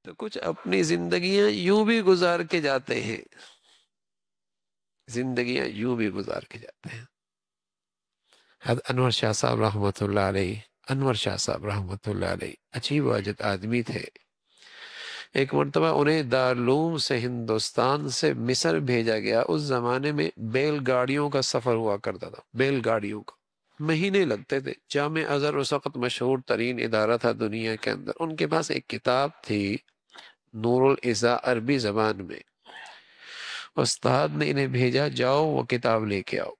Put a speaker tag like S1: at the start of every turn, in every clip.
S1: تو کچھ اپنی زندگیاں یوں بھی گزار کے جاتے ہیں، زندگیاں یوں بھی گزار کے جاتے ہیں۔ حضرت انور شاہ صاحب رحمۃ اللہ علیہ، انور شاہ صاحب رحمۃ اللہ علیہ عجیب و عجب آدمی تھے۔ ایک مرتبہ انہیں دارالعلوم سے ہندوستان سے مصر بھیجا گیا۔ اس زمانے میں بیل گاڑیوں کا سفر ہوا کرتا تھا، بیل گاڑیوں کا مہینے لگتے تھے۔ جامع ازہر اس وقت مشہور ترین ادارہ تھا دنیا کے اندر۔ ان کے پاس ایک کتاب تھی نور العزا، عربی زبان میں۔ استاد نے انہیں بھیجا، جاؤ وہ کتاب لے کے آؤ۔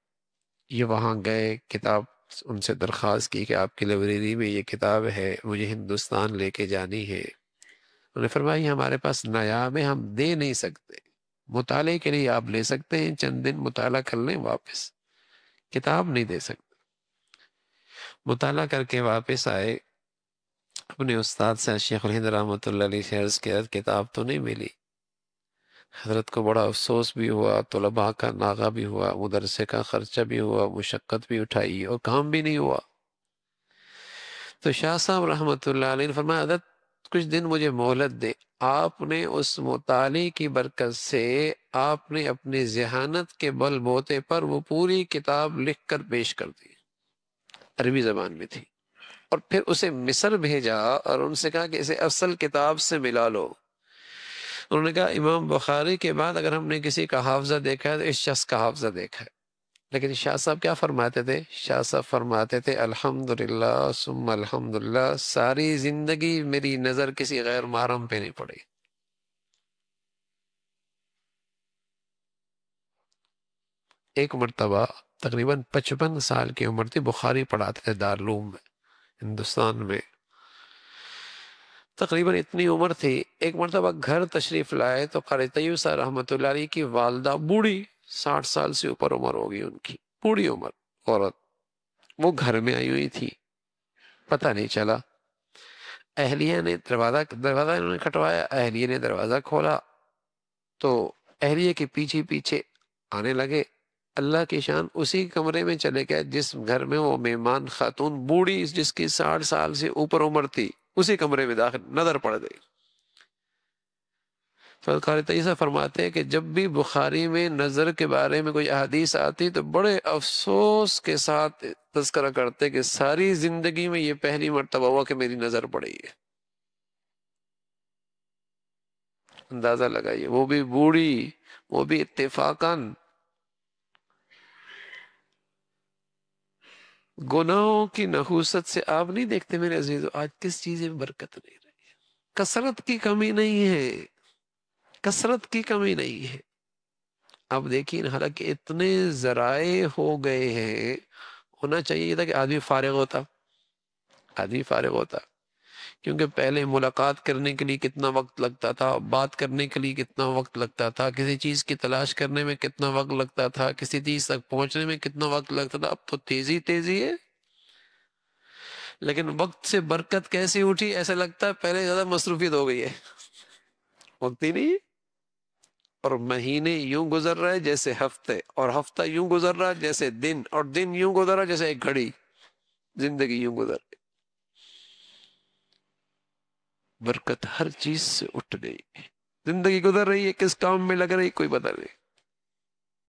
S1: یہ وہاں گئے، کتاب ان سے درخواست کی کہ آپ کی لائبریری میں یہ کتاب ہے، مجھے ہندوستان لے کے جانی ہے۔ انہوں نے فرمایا یہ ہمارے پاس نایاب ہے، ہم دے نہیں سکتے، مطالعے کے لیے آپ لے سکتے ہیں، چند دن مطالعہ کر لیں، واپس کتاب نہیں دے سکتے۔ مطالعہ کر کے واپس آئے، اپنے استاد سے شیخ الہند رحمۃ اللہ علیہ سے عرض کیا، کتاب تو نہیں ملی۔ حضرت کو بڑا افسوس بھی ہوا، طلباء کا ناغہ بھی ہوا، مدرسے کا خرچہ بھی ہوا، مشقت بھی اٹھائی اور کام بھی نہیں ہوا۔ تو شاہ صاحب رحمۃ اللہ علیہ نے فرمایا حضرت کچھ دن مجھے مہلت دے۔ آپ نے اس مطالعے کی برکت سے آپ نے اپنی ذہانت کے بل بوتے پر وہ پوری کتاب لکھ کر پیش کر دی، عربی زبان میں تھی، اور پھر اسے مصر بھیجا اور ان سے کہا کہ اسے اصل کتاب سے ملا لو۔ انہوں نے کہا امام بخاری کے بعد اگر ہم نے کسی کا حافظہ دیکھا ہے تو اس شخص کا حافظہ دیکھا ہے۔ لیکن شاہ صاحب کیا فرماتے تھے؟ شاہ صاحب فرماتے تھے الحمدللہ ثم الحمدللہ، ساری زندگی میری نظر کسی غیر محرم پہ نہیں پڑی۔ ایک مرتبہ تقریباً 55 سال کی عمر تھی، بخاری پڑھاتے تھے دارالعلوم میں ہندوستان میں، تقریباً اتنی عمر تھی۔ ایک مرتبہ گھر تشریف لائے تو قاری طیب صاحب رحمۃ اللہ علیہ کی والدہ بوڑھی، 60 سال سے اوپر عمر ہوگی ان کی، بوڑھی عمر عورت، وہ گھر میں آئی ہوئی تھی، پتہ نہیں چلا۔ اہلیہ نے دروازہ انہوں نے کھٹوایا، اہلیہ نے دروازہ کھولا تو اہلیہ کے پیچھے پیچھے آنے لگے۔ اللہ کی شان اسی کمرے میں چلے گئے جس گھر میں وہ مہمان خاتون بوڑھی جس کی 60 سال سے اوپر عمر تھی، اسی کمرے میں داخل نظر پڑ گئی۔ قاری طیب صاحب فرماتے ہیں کہ جب بھی بخاری میں نظر کے بارے میں کوئی احادیث آتی تو بڑے افسوس کے ساتھ تذکرہ کرتے کہ ساری زندگی میں یہ پہلی مرتبہ ہوا کہ میری نظر پڑی ہے۔ اندازہ لگائیے، وہ بھی بوڑھی، وہ بھی اتفاقاً۔ گناہوں کی نحوست سے آپ نہیں دیکھتے میرے عزیزو آج کس چیز میں برکت نہیں رہی ہے۔ کثرت کی کمی نہیں ہے، کثرت کی کمی نہیں ہے۔ اب دیکھیں حالانکہ اتنے ذرائع ہو گئے ہیں، ہونا چاہیے تھا کہ آدمی فارغ ہوتا، آدمی فارغ ہوتا، کیونکہ پہلے ملاقات کرنے کے لیے کتنا وقت لگتا تھا، بات کرنے کے لیے کتنا وقت لگتا تھا، کسی چیز کی تلاش کرنے میں کتنا وقت لگتا تھا، کسی چیز تک پہنچنے میں کتنا وقت لگتا تھا۔ اب تو تیزی تیزی ہے، لیکن وقت سے برکت کیسی اٹھی، ایسا لگتا ہے پہلے زیادہ مصروفیت ہو گئی ہے، وقت ہی نہیں ہے۔ اور مہینے یوں گزر رہے جیسے ہفتے، اور ہفتہ یوں گزر رہا جیسے دن، اور دن یوں گزر رہا جیسے ایک گھڑی، زندگی یوں گزر رہی، برکت ہر چیز سے اٹھ گئی، زندگی گزر رہی ہے، کس کام میں لگ رہی کوئی پتہ نہیں۔